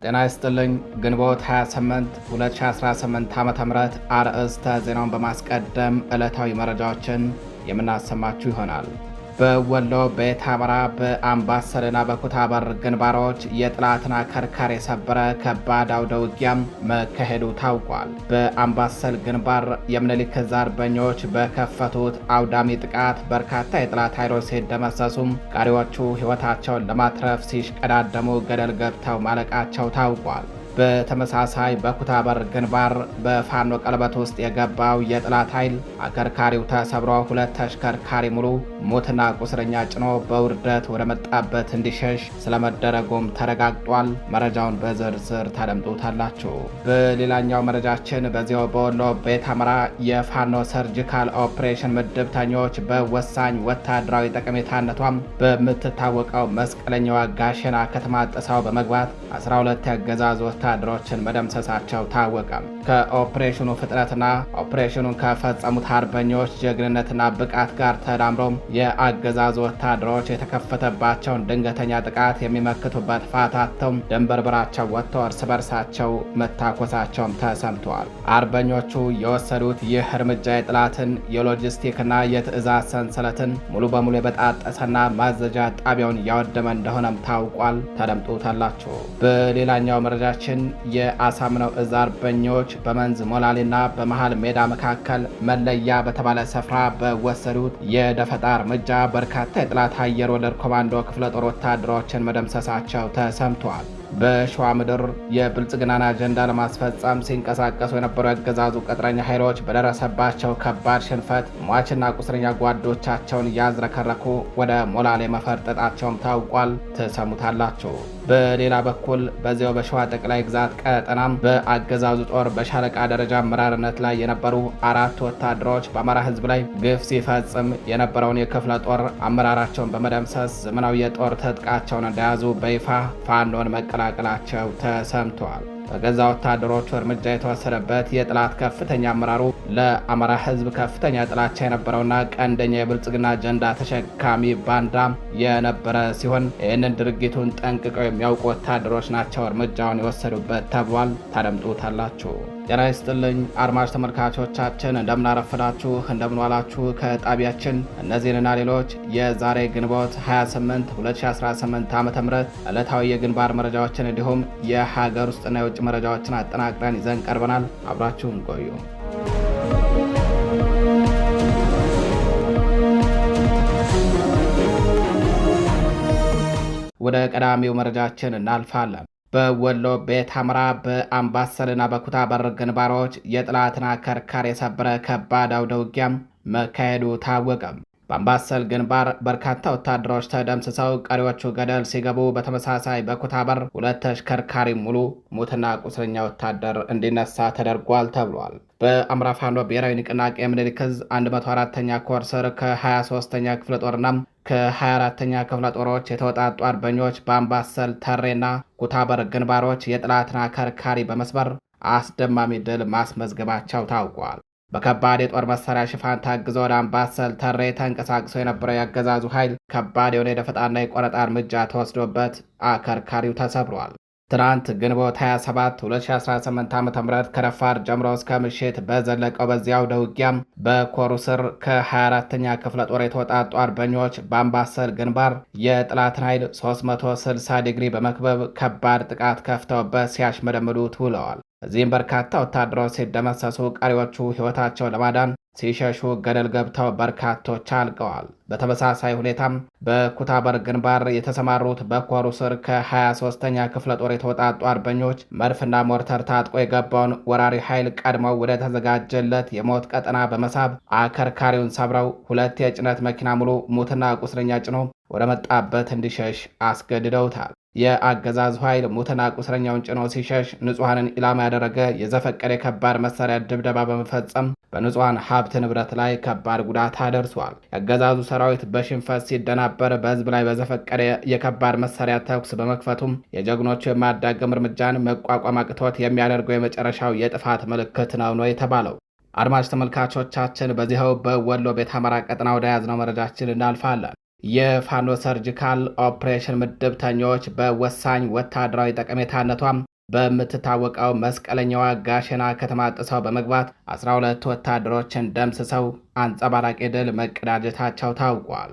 ጤና ይስጥልኝ። ግንቦት 28 2018 ዓ.ም አርዕስተ ዜናውን በማስቀደም ዕለታዊ መረጃዎችን የምናሰማችሁ ይሆናል። በወሎ ቤት አማራ በአምባሰልና በኩታበር ግንባሮች የጠላትን አከርካሪ የሰበረ ከባድ አውደ ውጊያም መካሄዱ ታውቋል። በአምባሰል ግንባር የምኒልክ ዕዝ አርበኞች በከፈቱት አውዳሚ ጥቃት በርካታ የጠላት ኃይሎች ሲደመሰሱም ቀሪዎቹ ሕይወታቸውን ለማትረፍ ሲሽቀዳደሙ ገደል ገብተው ማለቃቸው ታውቋል። በተመሳሳይ በኩታበር ግንባር በፋኖ ቀለበት ውስጥ የገባው የጠላት ኃይል አከርካሪው ተሰብሮ ሁለት ተሽከርካሪ ሙሉ ሞትና ቁስለኛ ጭኖ በውርደት ወደ መጣበት እንዲሸሽ ስለመደረጉም ተረጋግጧል። መረጃውን በዝርዝር ታደምጡታላችሁ። በሌላኛው መረጃችን በዚያው በወሎ ቤት አማራ የፋኖ ሰርጂካል ኦፕሬሽን ምድብተኞች በወሳኝ ወታደራዊ ጠቀሜታነቷም በምትታወቀው መስቀለኛዋ ጋሸና ከተማ ጥሰው በመግባት 12 ያገዛዙ ወታደሮችን መደምሰሳቸው ታወቀ። ከኦፕሬሽኑ ፍጥነትና ኦፕሬሽኑን ከፈጸሙት አርበኞች ጀግንነትና ብቃት ጋር ተዳምሮም የአገዛዙ ወታደሮች የተከፈተባቸውን ድንገተኛ ጥቃት የሚመክቱበት ፋታተው ድንበርበራቸው ወጥተው እርስ በርሳቸው መታኮሳቸውም ተሰምተዋል። አርበኞቹ የወሰዱት ይህ እርምጃ የጠላትን የሎጂስቲክና የትዕዛዝ ሰንሰለትን ሙሉ በሙሉ የበጣጠሰና ማዘዣ ጣቢያውን ያወደመ እንደሆነም ታውቋል። ተደምጦታላችሁ። በሌላኛው መረጃችን የአሳምነው ዕዝ አርበኞች በመንዝ ሞላሌና በመሃል ሜዳ መካከል መለያ በተባለ ስፍራ በወሰዱት የደፈጣ እርምጃ በርካታ የጠላት አየር ወለድ ኮማንዶ ክፍለ ጦር ወታደሮችን መደምሰሳቸው ተሰምቷል። በሸዋ ምድር የብልጽግናን አጀንዳ ለማስፈጸም ሲንቀሳቀሱ የነበሩ ያገዛዙ ቅጥረኛ ኃይሎች በደረሰባቸው ከባድ ሽንፈት ሟችና ቁስለኛ ጓዶቻቸውን እያዝረከረኩ ወደ ሞላሌ መፈርጠጣቸውም ታውቋል። ትሰሙታላችሁ። በሌላ በኩል በዚያው በሸዋ ጠቅላይ ግዛት ቀጠናም በአገዛዙ ጦር በሻለቃ ደረጃ አመራርነት ላይ የነበሩ 4 ወታደሮች በአማራ ሕዝብ ላይ ግፍ ሲፈጽም የነበረውን የክፍለ ጦር አመራራቸውን በመደምሰስ ዘመናዊ የጦር ትጥቃቸውን እንደያዙ በይፋ ፋኖን መቀላቀላቸው ተሰምተዋል። በገዛ ወታደሮቹ እርምጃ የተወሰደበት የጠላት ከፍተኛ አመራሩ ለአማራ ሕዝብ ከፍተኛ ጥላቻ የነበረውና ቀንደኛ የብልጽግና አጀንዳ ተሸካሚ ባንዳ የነበረ ሲሆን ይህንን ድርጊቱን ጠንቅቀው የሚያውቁ ወታደሮች ናቸው እርምጃውን የወሰዱበት ተብሏል። ታደምጡታላችሁ። ጤና ይስጥልኝ አድማጭ ተመልካቾቻችን፣ እንደምናረፈዳችሁ እንደምንዋላችሁ። ከጣቢያችን እነዚህንና ሌሎች የዛሬ ግንቦት 28 2018 ዓ.ም ዕለታዊ የግንባር መረጃዎችን እንዲሁም የሀገር ውስጥና የውጭ መረጃዎችን አጠናቅረን ይዘን ቀርበናል። አብራችሁን ቆዩ። ወደ ቀዳሚው መረጃችን እናልፋለን። በወሎ ቤት አማራ በአምባሰልና በኩታበር ግንባሮች የጠላትን አከርካሪ የሰበረ ከባድ አውደ ውጊያም መካሄዱ ታወቀ። በአምባሰል ግንባር በርካታ ወታደሮች ተደምስሰው ቀሪዎቹ ገደል ሲገቡ፣ በተመሳሳይ በኩታበር 2 ተሽከርካሪ ሙሉ ሙትና ቁስለኛ ወታደር እንዲነሳ ተደርጓል ተብሏል። በአማራ ፋኖ ብሔራዊ ንቅናቄ ምኒልክ ዕዝ 104ኛ ኮር ስር ከ23ኛ ክፍለ ጦርና ከ24ኛ ክፍለ ጦሮች የተወጣጡ አርበኞች በአምባሰል ተሬና ኩታበር ግንባሮች የጠላትን አከርካሪ በመስበር አስደማሚ ድል ማስመዝገባቸው ታውቋል። በከባድ የጦር መሳሪያ ሽፋን ታግዞ ወደ አምባሰል ተሬ ተንቀሳቅሶ የነበረው ያገዛዙ ኃይል ከባድ የሆነ የደፈጣና የቆረጣ እርምጃ ተወስዶበት አከርካሪው ተሰብሯል። ትናንት ግንቦት 27 2018 ዓ.ም ከረፋድ ጀምሮ እስከ ምሽት በዘለቀው በዚያው ውጊያም በኮሩ ስር ከ24ኛ ክፍለ ጦር የተወጣጡ አርበኞች በአምባሰል ግንባር የጠላትን ኃይል 360 ዲግሪ በመክበብ ከባድ ጥቃት ከፍተውበት ሲያሽመደምዱት ውለዋል። እዚህም በርካታ ወታደሮች ሲደመሰሱ ቀሪዎቹ ሕይወታቸው ለማዳን ሲሸሹ ገደል ገብተው በርካቶች አልቀዋል። በተመሳሳይ ሁኔታም በኩታበር ግንባር የተሰማሩት በኮሩ ስር ከ23ኛ ክፍለ ጦር የተወጣጡ አርበኞች መድፍና ሞርተር ታጥቆ የገባውን ወራሪ ኃይል ቀድመው ወደ ተዘጋጀለት የሞት ቀጠና በመሳብ አከርካሪውን ሰብረው 2 የጭነት መኪና ሙሉ ሙትና ቁስለኛ ጭኖ ወደ መጣበት እንዲሸሽ አስገድደውታል። የአገዛዙ ኃይል ሙትና ቁስለኛውን ጭኖ ሲሸሽ ንጹሐንን ኢላማ ያደረገ የዘፈቀደ የከባድ መሳሪያ ድብደባ በመፈጸም በንጹሐን ሀብት ንብረት ላይ ከባድ ጉዳት አደርሷል። የአገዛዙ ሰራዊት በሽንፈት ሲደናበር በህዝብ ላይ በዘፈቀደ የከባድ መሳሪያ ተኩስ በመክፈቱም የጀግኖቹ የማያዳግም እርምጃን መቋቋም አቅቶት የሚያደርገው የመጨረሻው የጥፋት ምልክት ነው የተባለው። አድማጭ ተመልካቾቻችን፣ በዚህው በወሎ ቤት አማራ ቀጠና ወደ ያዝነው መረጃችን እናልፋለን። የፋኖ ሰርጂካል ኦፕሬሽን ምድብተኞች በወሳኝ ወታደራዊ ጠቀሜታነቷም በምትታወቀው መስቀለኛዋ ጋሸና ከተማ ጥሰው በመግባት 12 ወታደሮችን ደምስሰው አንጸባራቂ ድል መቀዳጀታቸው ታውቋል።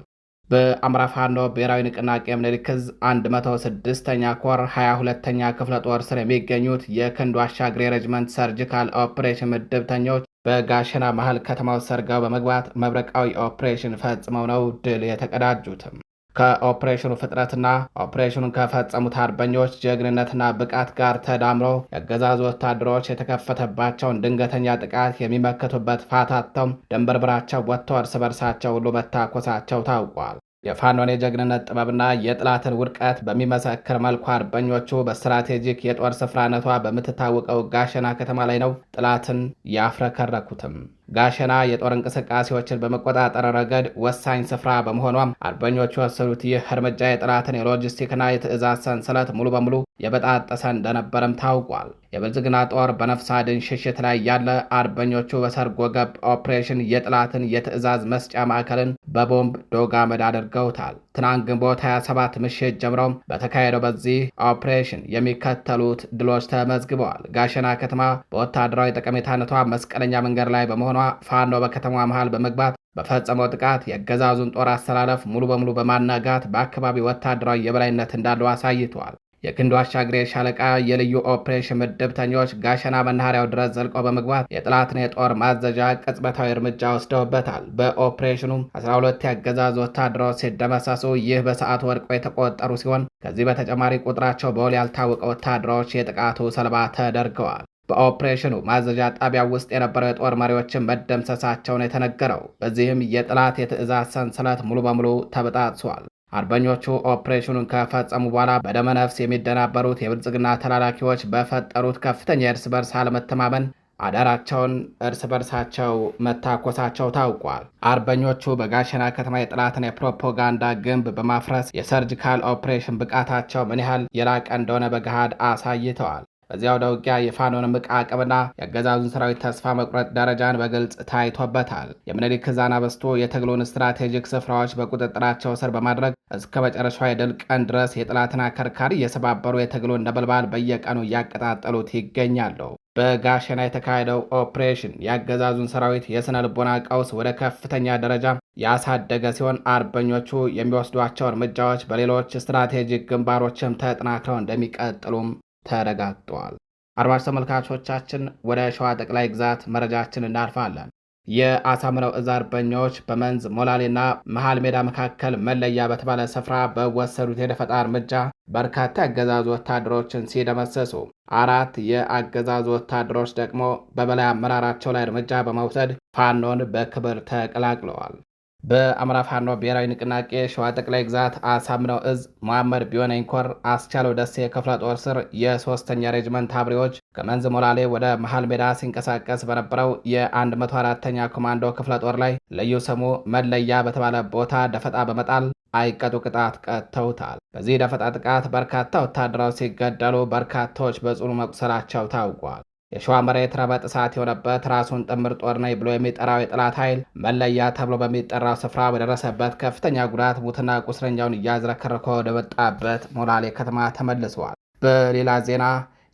በአማራ ፋኖ ብሔራዊ ንቅናቄ ምኒልክ ዕዝ 106ኛ ኮር 22ኛ ክፍለ ጦር ስር የሚገኙት የክንዱ አሻግሬ ሬጅመንት ሰርጂካል ኦፕሬሽን ምድብተኞች በጋሸና መሃል ከተማው ሰርገው በመግባት መብረቃዊ ኦፕሬሽን ፈጽመው ነው ድል የተቀዳጁትም። ከኦፕሬሽኑ ፍጥነትና ኦፕሬሽኑን ከፈጸሙት አርበኞች ጀግንነትና ብቃት ጋር ተዳምሮ የአገዛዙ ወታደሮች የተከፈተባቸውን ድንገተኛ ጥቃት የሚመክቱበት ፋታተው ድንብርብራቸው ወጥተው እርስ በርሳቸው ሁሉ መታኮሳቸው ታውቋል። የፋኖን የጀግንነት ጥበብና የጥላትን ውድቀት በሚመሰክር መልኩ አርበኞቹ በስትራቴጂክ የጦር ስፍራነቷ በምትታወቀው ጋሸና ከተማ ላይ ነው ጥላትን ያፍረከረኩትም። ጋሸና የጦር እንቅስቃሴዎችን በመቆጣጠር ረገድ ወሳኝ ስፍራ በመሆኗም አርበኞቹ የወሰዱት ይህ እርምጃ የጠላትን የሎጂስቲክና የትዕዛዝ ሰንሰለት ሙሉ በሙሉ የበጣጠሰ እንደነበረም ታውቋል። የብልጽግና ጦር በነፍስ አድን ሽሽት ላይ ያለ አርበኞቹ በሰርጎ ገብ ኦፕሬሽን የጠላትን የትዕዛዝ መስጫ ማዕከልን በቦምብ ዶግ አመድ አድርገውታል። ትናንት ግንቦት 27 ምሽት ጀምሮም በተካሄደው በዚህ ኦፕሬሽን የሚከተሉት ድሎች ተመዝግበዋል። ጋሸና ከተማ በወታደራዊ ጠቀሜታነቷ መስቀለኛ መንገድ ላይ በመሆኗ ፋኖ በከተማዋ መሃል በመግባት በፈጸመው ጥቃት የአገዛዙን ጦር አሰላለፍ ሙሉ በሙሉ በማናጋት በአካባቢው ወታደራዊ የበላይነት እንዳለው አሳይቷል። የክንዱ አሻግሬ ሻለቃ የልዩ ኦፕሬሽን ምድብተኞች ጋሸና መናኸሪያው ድረስ ዘልቀው በመግባት የጠላትን የጦር ማዘዣ ቅጽበታዊ እርምጃ ወስደውበታል። በኦፕሬሽኑ 12 የአገዛዙ ወታደሮች ሲደመሰሱ ይህ በሰዓቱ ወድቀው የተቆጠሩ ሲሆን ከዚህ በተጨማሪ ቁጥራቸው በውል ያልታወቀ ወታደሮች የጥቃቱ ሰለባ ተደርገዋል። በኦፕሬሽኑ ማዘዣ ጣቢያ ውስጥ የነበረው የጦር መሪዎችን መደምሰሳቸውን የተነገረው። በዚህም የጠላት የትዕዛዝ ሰንሰለት ሙሉ በሙሉ ተበጣጥሷል። አርበኞቹ ኦፕሬሽኑን ከፈጸሙ በኋላ በደመነፍስ የሚደናበሩት የብልጽግና ተላላኪዎች በፈጠሩት ከፍተኛ የእርስ በርስ አለመተማመን አዳራቸውን እርስ በርሳቸው መታኮሳቸው ታውቋል። አርበኞቹ በጋሸና ከተማ የጠላትን የፕሮፓጋንዳ ግንብ በማፍረስ የሰርጂካል ኦፕሬሽን ብቃታቸው ምን ያህል የላቀ እንደሆነ በገሃድ አሳይተዋል። በዚያው ውጊያ የፋኖን ምቅ አቅምና የአገዛዙን ሰራዊት ተስፋ መቁረጥ ደረጃን በግልጽ ታይቶበታል። የምኒልክ ዕዝ አናብስቱ የትግሉን ስትራቴጂክ ስፍራዎች በቁጥጥራቸው ስር በማድረግ እስከ መጨረሻው የድል ቀን ድረስ የጠላትን አከርካሪ እየሰባበሩ የትግሉን ነበልባል በየቀኑ እያቀጣጠሉት ይገኛሉ። በጋሸና የተካሄደው ኦፕሬሽን የአገዛዙን ሰራዊት የሥነ ልቦና ቀውስ ወደ ከፍተኛ ደረጃ ያሳደገ ሲሆን አርበኞቹ የሚወስዷቸው እርምጃዎች በሌሎች ስትራቴጂክ ግንባሮችም ተጠናክረው እንደሚቀጥሉም ተረጋግጧል። አድማጭ ተመልካቾቻችን ወደ ሸዋ ጠቅላይ ግዛት መረጃችን እናልፋለን። የአሳምነው ዕዝ አርበኞች በመንዝ ሞላሌና መሃል ሜዳ መካከል መለያ በተባለ ስፍራ በወሰዱት የደፈጣ እርምጃ በርካታ የአገዛዙ ወታደሮችን ሲደመሰሱ 4 የአገዛዙ ወታደሮች ደግሞ በበላይ አመራራቸው ላይ እርምጃ በመውሰድ ፋኖን በክብር ተቀላቅለዋል። በአማራ ፋኖ ብሔራዊ ንቅናቄ ሸዋ ጠቅላይ ግዛት አሳምነው ዕዝ መሐመድ ቢሆነኝ ኮር አስቻለው ደሴ ክፍለ ጦር ስር የ3ኛ ሬጅመንት አብሬዎች ከመንዝ ሞላሌ ወደ መሃል ሜዳ ሲንቀሳቀስ በነበረው የ104ኛ ኮማንዶ ክፍለ ጦር ላይ ልዩ ስሙ መለያ በተባለ ቦታ ደፈጣ በመጣል አይቀጡ ቅጣት ቀጥተውታል። በዚህ ደፈጣ ጥቃት በርካታ ወታደሮች ሲገደሉ በርካቶች በጽኑ መቁሰላቸው ታውቋል። የሸዋ መሬት ረመጥ እሳት የሆነበት ራሱን ጥምር ጦር ነኝ ብሎ የሚጠራው የጠላት ኃይል መለያ ተብሎ በሚጠራው ስፍራ በደረሰበት ከፍተኛ ጉዳት ሙትና ቁስለኛውን እያዝረከረከ ወደ መጣበት ሞላሌ ከተማ ተመልሰዋል። በሌላ ዜና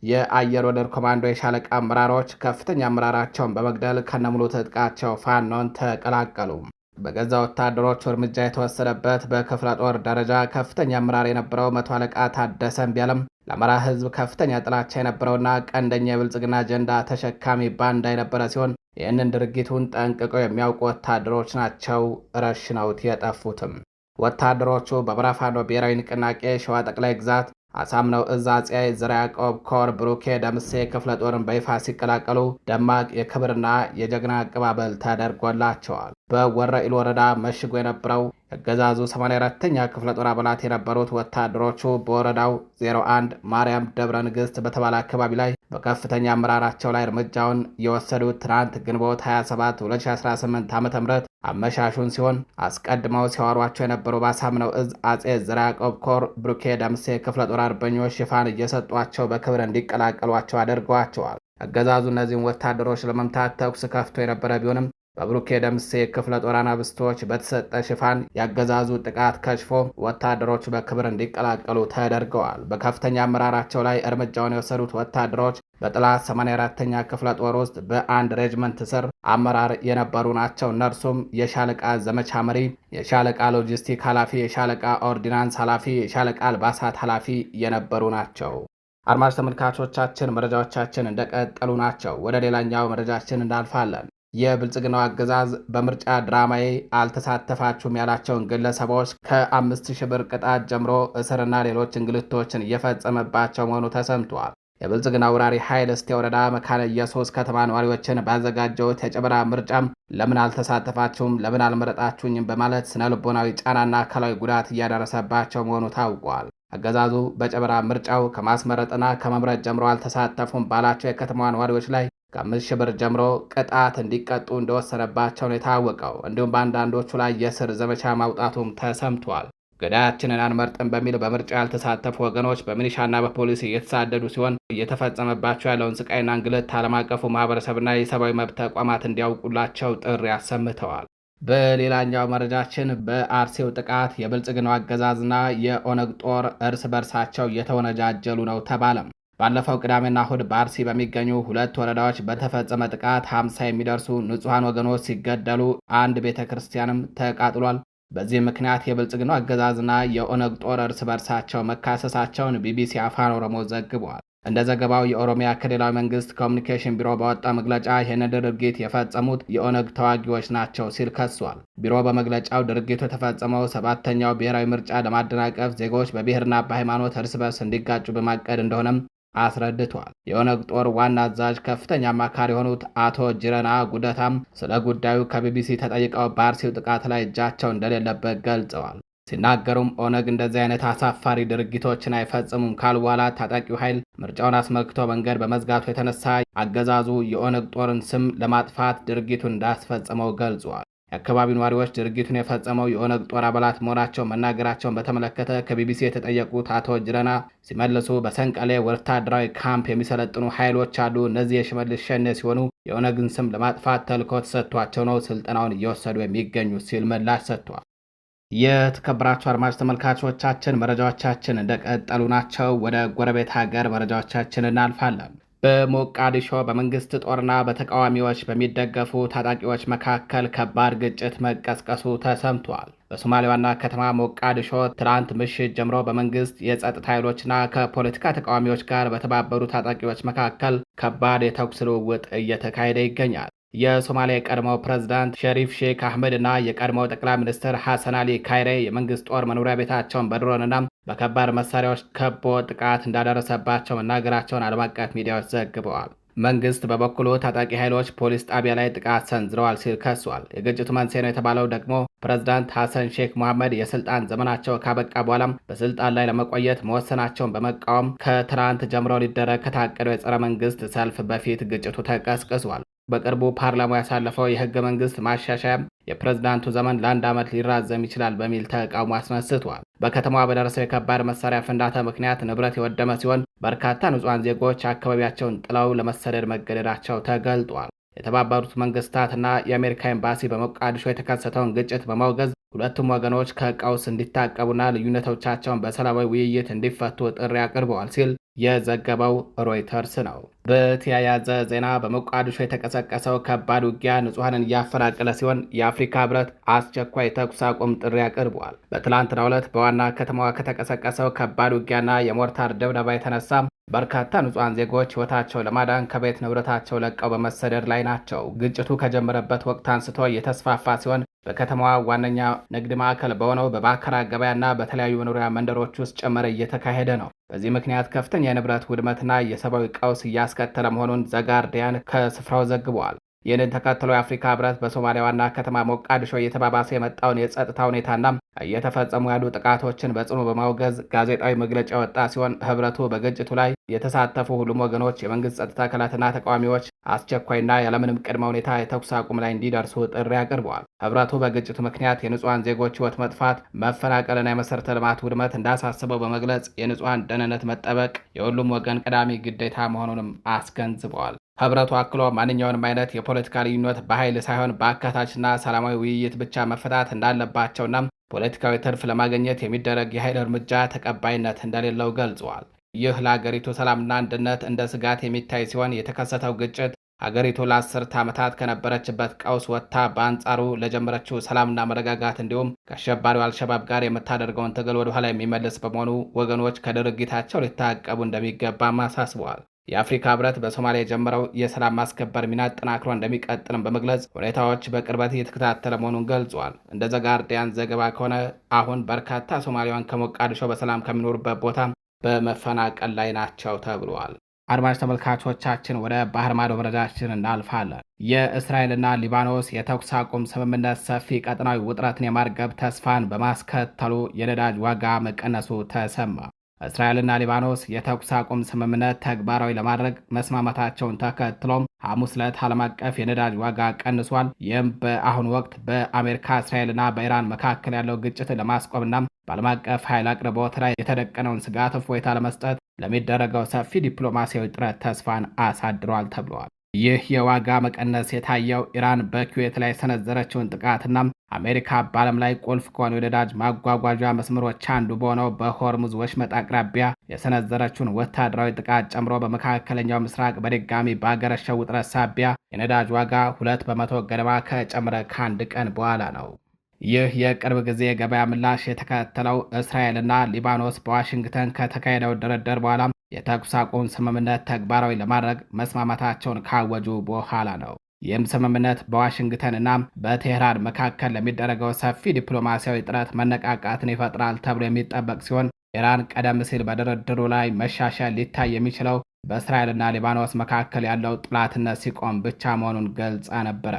የአየር ወለድ ኮማንዶ የሻለቃ አመራሮች ከፍተኛ አመራራቸውን በመግደል ከነሙሉ ትጥቃቸው ፋኖን ተቀላቀሉ። በገዛ ወታደሮቹ እርምጃ የተወሰደበት በክፍለ ጦር ደረጃ ከፍተኛ አመራር የነበረው መቶ አለቃ ታደሰ ቢያለም ለአማራ ሕዝብ ከፍተኛ ጥላቻ የነበረውና ቀንደኛ የብልጽግና አጀንዳ ተሸካሚ ባንዳ የነበረ ሲሆን ይህንን ድርጊቱን ጠንቅቀው የሚያውቁ ወታደሮች ናቸው ረሽነውት የጠፉትም። ወታደሮቹ በአማራ ፋኖ ብሔራዊ ንቅናቄ ሸዋ ጠቅላይ ግዛት አሳምነው ዕዝ አፄ ዘርዓ ያዕቆብ ኮር ብሩኬ ደምሴ ክፍለ ጦርን በይፋ ሲቀላቀሉ ደማቅ የክብርና የጀግና አቀባበል ተደርጎላቸዋል። በወረኢሉ ወረዳ መሽጎ የነበረው የአገዛዙ 84ኛ ክፍለ ጦር አባላት የነበሩት ወታደሮቹ በወረዳው 01 ማርያም ደብረ ንግሥት በተባለ አካባቢ ላይ በከፍተኛ አመራራቸው ላይ እርምጃውን የወሰዱት ትናንት ግንቦት 27 2018 ዓ.ም አመሻሹን ሲሆን አስቀድመው ሲያወሯቸው የነበሩ በአሳምነው ዕዝ አፄ ዘርዓ ያዕቆብ ኮር ብሩኬ ደምሴ ክፍለ ጦር አርበኞች ሽፋን እየሰጧቸው በክብር እንዲቀላቀሏቸው አድርገዋቸዋል። አገዛዙ እነዚህን ወታደሮች ለመምታት ተኩስ ከፍቶ የነበረ ቢሆንም በብሩኬ ደምሴ ክፍለ ጦር አናብስቶች በተሰጠ ሽፋን ያገዛዙ ጥቃት ከሽፎ ወታደሮች በክብር እንዲቀላቀሉ ተደርገዋል። በከፍተኛ አመራራቸው ላይ እርምጃውን የወሰዱት ወታደሮች በጥላት 84ኛ ክፍለ ጦር ውስጥ በአንድ ሬጅመንት ስር አመራር የነበሩ ናቸው። እነርሱም የሻለቃ ዘመቻ መሪ፣ የሻለቃ ሎጂስቲክ ኃላፊ፣ የሻለቃ ኦርዲናንስ ኃላፊ፣ የሻለቃ አልባሳት ኃላፊ የነበሩ ናቸው። አድማጭ ተመልካቾቻችን መረጃዎቻችን እንደቀጠሉ ናቸው። ወደ ሌላኛው መረጃችን እናልፋለን። የብልጽግናው አገዛዝ በምርጫ ድራማዬ አልተሳተፋችሁም ያላቸውን ግለሰቦች ከ5000 ብር ቅጣት ጀምሮ እስርና ሌሎች እንግልቶችን እየፈጸመባቸው መሆኑ ተሰምቷል። የብልጽግና ወራሪ ኃይል እስቴ ወረዳ መካነ ኢየሱስ ከተማ ነዋሪዎችን ባዘጋጀውት የጨበራ ምርጫም ለምን አልተሳተፋችሁም፣ ለምን አልመረጣችሁኝም በማለት ስነ ልቦናዊ ጫናና አካላዊ ጉዳት እያደረሰባቸው መሆኑ ታውቋል። አገዛዙ በጨበራ ምርጫው ከማስመረጥና ከመምረጥ ጀምሮ አልተሳተፉም ባላቸው የከተማዋ ነዋሪዎች ላይ ከ5000 ብር ጀምሮ ቅጣት እንዲቀጡ እንደወሰነባቸው ነው የታወቀው። እንዲሁም በአንዳንዶቹ ላይ የእስር ዘመቻ ማውጣቱም ተሰምቷል። ገዳያችንን አንመርጥም በሚል በምርጫ ያልተሳተፉ ወገኖች በሚሊሻና በፖሊስ እየተሳደዱ ሲሆን እየተፈጸመባቸው ያለውን ስቃይና እንግልት ዓለም አቀፉ ማህበረሰብና የሰብአዊ መብት ተቋማት እንዲያውቁላቸው ጥሪ አሰምተዋል። በሌላኛው መረጃችን በአርሲው ጥቃት የብልጽግናው አገዛዝና የኦነግ ጦር እርስ በርሳቸው እየተወነጃጀሉ ነው ተባለም። ባለፈው ቅዳሜና እሁድ በአርሲ በሚገኙ 2 ወረዳዎች በተፈጸመ ጥቃት 50 የሚደርሱ ንጹሐን ወገኖች ሲገደሉ አንድ ቤተ ክርስቲያንም ተቃጥሏል። በዚህ ምክንያት የብልጽግናው አገዛዝና የኦነግ ጦር እርስ በርሳቸው መካሰሳቸውን ቢቢሲ አፋን ኦሮሞ ዘግቧል። እንደ ዘገባው የኦሮሚያ ክልላዊ መንግስት ኮሚኒኬሽን ቢሮ ባወጣው መግለጫ ይህንን ድርጊት የፈጸሙት የኦነግ ተዋጊዎች ናቸው ሲል ከሷል። ቢሮ በመግለጫው ድርጊቱ የተፈጸመው 7ኛው ብሔራዊ ምርጫ ለማደናቀፍ ዜጎች በብሔርና በሃይማኖት እርስ በርስ እንዲጋጩ በማቀድ እንደሆነም አስረድቷል። የኦነግ ጦር ዋና አዛዥ ከፍተኛ አማካሪ የሆኑት አቶ ጅረና ጉደታም ስለ ጉዳዩ ከቢቢሲ ተጠይቀው በአርሲው ጥቃት ላይ እጃቸው እንደሌለበት ገልጸዋል። ሲናገሩም ኦነግ እንደዚህ አይነት አሳፋሪ ድርጊቶችን አይፈጽሙም ካሉ በኋላ ታጣቂው ኃይል ምርጫውን አስመልክቶ መንገድ በመዝጋቱ የተነሳ አገዛዙ የኦነግ ጦርን ስም ለማጥፋት ድርጊቱን እንዳስፈጸመው ገልጿል። የአካባቢው ነዋሪዎች ድርጊቱን የፈጸመው የኦነግ ጦር አባላት መሆናቸው መናገራቸውን በተመለከተ ከቢቢሲ የተጠየቁት አቶ ጅረና ሲመልሱ በሰንቀሌ ወታደራዊ ካምፕ የሚሰለጥኑ ኃይሎች አሉ። እነዚህ የሽመልስ ሸኔ ሲሆኑ የኦነግን ስም ለማጥፋት ተልዕኮ ተሰጥቷቸው ነው ስልጠናውን እየወሰዱ የሚገኙት ሲል ምላሽ ሰጥቷል። የተከበራችሁ አድማጭ ተመልካቾቻችን መረጃዎቻችን እንደቀጠሉ ናቸው። ወደ ጎረቤት ሀገር መረጃዎቻችን እናልፋለን። በሞቃዲሾ በመንግስት ጦርና በተቃዋሚዎች በሚደገፉ ታጣቂዎች መካከል ከባድ ግጭት መቀስቀሱ ተሰምቷል። በሶማሌ ዋና ከተማ ሞቃዲሾ ትናንት ምሽት ጀምሮ በመንግስት የጸጥታ ኃይሎችና ከፖለቲካ ተቃዋሚዎች ጋር በተባበሩ ታጣቂዎች መካከል ከባድ የተኩስ ልውውጥ እየተካሄደ ይገኛል። የሶማሊያ የቀድሞው ፕሬዝዳንት ሸሪፍ ሼክ አህመድ እና የቀድሞው ጠቅላይ ሚኒስትር ሐሰን አሊ ካይሬ የመንግስት ጦር መኖሪያ ቤታቸውን በድሮንና በከባድ መሳሪያዎች ከቦ ጥቃት እንዳደረሰባቸው መናገራቸውን ዓለም አቀፍ ሚዲያዎች ዘግበዋል። መንግስት በበኩሉ ታጣቂ ኃይሎች ፖሊስ ጣቢያ ላይ ጥቃት ሰንዝረዋል ሲል ከሷል። የግጭቱ መንስኤ ነው የተባለው ደግሞ ፕሬዝዳንት ሐሰን ሼክ መሐመድ የስልጣን ዘመናቸው ካበቃ በኋላም በስልጣን ላይ ለመቆየት መወሰናቸውን በመቃወም ከትናንት ጀምሮ ሊደረግ ከታቀደው የጸረ መንግስት ሰልፍ በፊት ግጭቱ ተቀስቅሷል። በቅርቡ ፓርላማው ያሳለፈው የህገ መንግስት ማሻሻያም የፕሬዝዳንቱ ዘመን ለ1 ዓመት ሊራዘም ይችላል በሚል ተቃውሞ አስነስቷል። በከተማዋ በደረሰው የከባድ መሳሪያ ፍንዳታ ምክንያት ንብረት የወደመ ሲሆን በርካታ ንጹሐን ዜጎች አካባቢያቸውን ጥለው ለመሰደድ መገደዳቸው ተገልጧል። የተባበሩት መንግስታትና የአሜሪካ ኤምባሲ በሞቃዲሾ የተከሰተውን ግጭት በማውገዝ ሁለቱም ወገኖች ከቀውስ እንዲታቀቡና ልዩነቶቻቸውን በሰላማዊ ውይይት እንዲፈቱ ጥሪ አቅርበዋል ሲል የዘገበው ሮይተርስ ነው። በተያያዘ ዜና በሞቃዲሾ የተቀሰቀሰው ከባድ ውጊያ ንጹሐንን እያፈናቀለ ሲሆን የአፍሪካ ህብረት አስቸኳይ ተኩስ አቁም ጥሪ አቅርቧል። በትላንትናው ዕለት በዋና ከተማዋ ከተቀሰቀሰው ከባድ ውጊያና የሞርታር ድብደባ የተነሳ በርካታ ንጹሐን ዜጎች ህይወታቸው ለማዳን ከቤት ንብረታቸው ለቀው በመሰደድ ላይ ናቸው። ግጭቱ ከጀመረበት ወቅት አንስቶ እየተስፋፋ ሲሆን በከተማዋ ዋነኛ ንግድ ማዕከል በሆነው በባከራ ገበያና በተለያዩ መኖሪያ መንደሮች ውስጥ ጭምር እየተካሄደ ነው። በዚህ ምክንያት ከፍተኛ የንብረት ውድመትና የሰብአዊ ቀውስ እያስከተለ መሆኑን ዘጋርዲያን ከስፍራው ዘግቧል። ይህንን ተከትሎ የአፍሪካ ህብረት በሶማሊያ ዋና ከተማ ሞቃዲሾ እየተባባሰ የመጣውን የጸጥታ ሁኔታና እየተፈጸሙ ያሉ ጥቃቶችን በጽኑ በማውገዝ ጋዜጣዊ መግለጫ የወጣ ሲሆን ህብረቱ በግጭቱ ላይ የተሳተፉ ሁሉም ወገኖች፣ የመንግስት ጸጥታ አካላትና ተቃዋሚዎች አስቸኳይና ያለምንም ቅድመ ሁኔታ የተኩስ አቁም ላይ እንዲደርሱ ጥሪ አቅርበዋል። ህብረቱ በግጭቱ ምክንያት የንጹሐን ዜጎች ህይወት መጥፋት፣ መፈናቀልና የመሰረተ ልማት ውድመት እንዳሳስበው በመግለጽ የንጹሐን ደህንነት መጠበቅ የሁሉም ወገን ቀዳሚ ግዴታ መሆኑንም አስገንዝበዋል። ህብረቱ አክሎ ማንኛውንም አይነት የፖለቲካ ልዩነት በኃይል ሳይሆን በአካታችና ሰላማዊ ውይይት ብቻ መፈታት እንዳለባቸውና ፖለቲካዊ ትርፍ ለማግኘት የሚደረግ የኃይል እርምጃ ተቀባይነት እንደሌለው ገልጸዋል። ይህ ለአገሪቱ ሰላምና አንድነት እንደ ስጋት የሚታይ ሲሆን የተከሰተው ግጭት አገሪቱ ለ10 ዓመታት ከነበረችበት ቀውስ ወጥታ በአንጻሩ ለጀመረችው ሰላምና መረጋጋት እንዲሁም ከአሸባሪው አልሸባብ ጋር የምታደርገውን ትግል ወደኋላ የሚመልስ በመሆኑ ወገኖች ከድርጊታቸው ሊታቀቡ እንደሚገባም አሳስበዋል። የአፍሪካ ህብረት በሶማሊያ የጀመረው የሰላም ማስከበር ሚና ጠናክሮ እንደሚቀጥልም በመግለጽ ሁኔታዎች በቅርበት እየተከታተለ መሆኑን ገልጿል። እንደ ዘጋርዲያን ዘገባ ከሆነ አሁን በርካታ ሶማሊያውያን ከሞቃዲሾ በሰላም ከሚኖሩበት ቦታ በመፈናቀል ላይ ናቸው ተብሏል። አድማጭ ተመልካቾቻችን ወደ ባህር ማዶ መረጃችን እናልፋለን። የእስራኤልና ሊባኖስ የተኩስ አቁም ስምምነት ሰፊ ቀጠናዊ ውጥረትን የማርገብ ተስፋን በማስከተሉ የነዳጅ ዋጋ መቀነሱ ተሰማ። እስራኤልና ሊባኖስ የተኩስ አቁም ስምምነት ተግባራዊ ለማድረግ መስማማታቸውን ተከትሎም ሐሙስ ዕለት ዓለም አቀፍ የነዳጅ ዋጋ ቀንሷል። ይህም በአሁኑ ወቅት በአሜሪካ እስራኤልና በኢራን መካከል ያለው ግጭት ለማስቆምና በዓለም አቀፍ ኃይል አቅርቦት ላይ የተደቀነውን ስጋት እፎይታ ለመስጠት ለሚደረገው ሰፊ ዲፕሎማሲያዊ ጥረት ተስፋን አሳድሯል ተብለዋል። ይህ የዋጋ መቀነስ የታየው ኢራን በኩዌት ላይ የሰነዘረችውን ጥቃትና አሜሪካ በዓለም ላይ ቁልፍ ከሆኑ የነዳጅ ማጓጓዣ መስመሮች አንዱ በሆነው በሆርሙዝ ወሽመጥ አቅራቢያ የሰነዘረችውን ወታደራዊ ጥቃት ጨምሮ በመካከለኛው ምስራቅ በድጋሚ ባገረሸው ውጥረት ሳቢያ የነዳጅ ዋጋ 2 በመቶ ገደማ ከጨመረ ከአንድ ቀን በኋላ ነው። ይህ የቅርብ ጊዜ የገበያ ምላሽ የተከተለው እስራኤልና ሊባኖስ በዋሽንግተን ከተካሄደው ድርድር በኋላ የተኩስ አቁም ስምምነት ተግባራዊ ለማድረግ መስማማታቸውን ካወጁ በኋላ ነው። ይህም ስምምነት በዋሽንግተንና በቴህራን መካከል ለሚደረገው ሰፊ ዲፕሎማሲያዊ ጥረት መነቃቃትን ይፈጥራል ተብሎ የሚጠበቅ ሲሆን ኢራን ቀደም ሲል በድርድሩ ላይ መሻሻል ሊታይ የሚችለው በእስራኤልና ሊባኖስ መካከል ያለው ጥላትነት ሲቆም ብቻ መሆኑን ገልጻ ነበረ።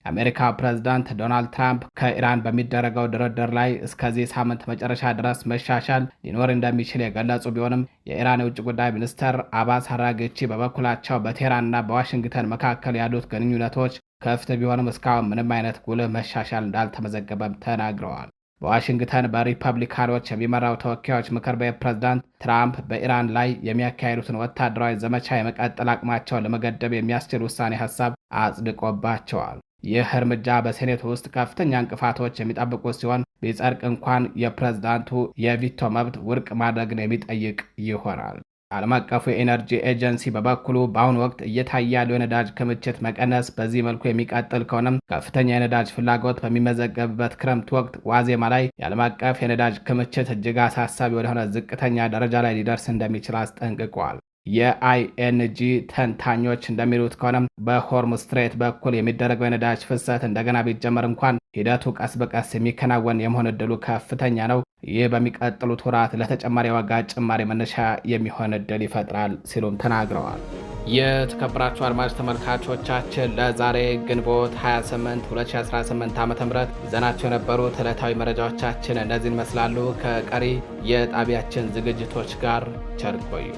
የአሜሪካ ፕሬዝዳንት ዶናልድ ትራምፕ ከኢራን በሚደረገው ድርድር ላይ እስከዚህ ሳምንት መጨረሻ ድረስ መሻሻል ሊኖር እንደሚችል የገለጹ ቢሆንም የኢራን የውጭ ጉዳይ ሚኒስትር አባስ አራግቺ በበኩላቸው በቴህራንና በዋሽንግተን መካከል ያሉት ግንኙነቶች ክፍት ቢሆንም እስካሁን ምንም አይነት ጉልህ መሻሻል እንዳልተመዘገበም ተናግረዋል። በዋሽንግተን በሪፐብሊካኖች የሚመራው ተወካዮች ምክር ቤት ፕሬዝዳንት ትራምፕ በኢራን ላይ የሚያካሂዱትን ወታደራዊ ዘመቻ የመቀጠል አቅማቸውን ለመገደብ የሚያስችል ውሳኔ ሀሳብ አጽድቆባቸዋል። ይህ እርምጃ በሴኔት ውስጥ ከፍተኛ እንቅፋቶች የሚጠብቁት ሲሆን ቢጸድቅ እንኳን የፕሬዝዳንቱ የቪቶ መብት ውድቅ ማድረግን የሚጠይቅ ይሆናል። ዓለም አቀፉ የኤነርጂ ኤጀንሲ በበኩሉ በአሁኑ ወቅት እየታየ ያለው የነዳጅ ክምችት መቀነስ በዚህ መልኩ የሚቀጥል ከሆነም ከፍተኛ የነዳጅ ፍላጎት በሚመዘገብበት ክረምት ወቅት ዋዜማ ላይ የዓለም አቀፍ የነዳጅ ክምችት እጅግ አሳሳቢ ወደሆነ ዝቅተኛ ደረጃ ላይ ሊደርስ እንደሚችል አስጠንቅቋል። የአይኤንጂ ተንታኞች እንደሚሉት ከሆነም በሆርሙዝ ስትሬት በኩል የሚደረገው የነዳጅ ፍሰት እንደገና ቢጀመር እንኳን ሂደቱ ቀስ በቀስ የሚከናወን የመሆን ዕድሉ ከፍተኛ ነው። ይህ በሚቀጥሉት ወራት ለተጨማሪ ዋጋ ጭማሪ መነሻ የሚሆን ዕድል ይፈጥራል ሲሉም ተናግረዋል። የተከበራችሁ አድማጭ ተመልካቾቻችን ለዛሬ ግንቦት 28 2018 ዓ.ም ይዘናቸው የነበሩት ዕለታዊ መረጃዎቻችን እነዚህን ይመስላሉ። ከቀሪ የጣቢያችን ዝግጅቶች ጋር ቸር ቆዩ።